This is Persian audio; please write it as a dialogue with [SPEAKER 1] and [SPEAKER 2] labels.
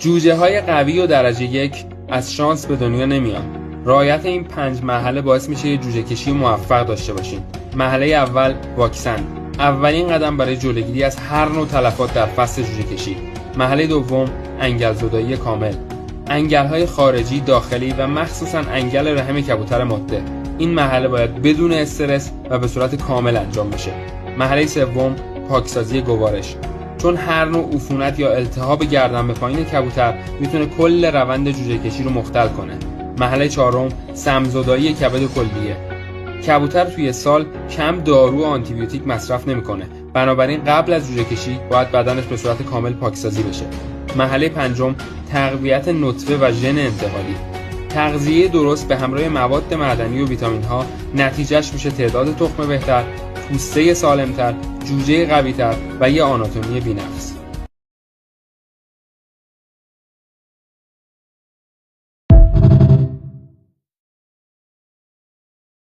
[SPEAKER 1] جوجه های قوی و درجه 1 از شانس به دنیا نمیان. رعایت این 5 مرحله باعث میشه یه جوجه کشی موفق داشته باشین. مرحله اول، واکسن. اولین قدم برای جلوگیری از هر نوع تلفات در فصل جوجه کشی. مرحله دوم، انگل زدایی کامل. انگل‌های خارجی، داخلی و مخصوصاً انگل رحم کبوتر ماده. این مرحله باید بدون استرس و به صورت کامل انجام بشه. مرحله سوم، پاکسازی گوارش. چون هر نوع عفونت یا التهاب گردن به پایین کبوتر میتونه کل روند جوجه کشی رو مختل کنه. مرحله چهارم، سم‌زدایی کبد کلیه. کبوتر توی سال کم دارو و آنتی بیوتیک مصرف نمیکنه. بنابراین قبل از جوجه کشی باید بدنش به صورت کامل پاکسازی بشه. مرحله پنجم، تقویت نطفه و ژن انتقالی. تغذیه درست به همراه مواد معدنی و ویتامین ها نتیجهش میشه تعداد تخم بهتر، پوسته سالمتر، جوجه قوی‌تر و یه آناتومی بی‌نقص.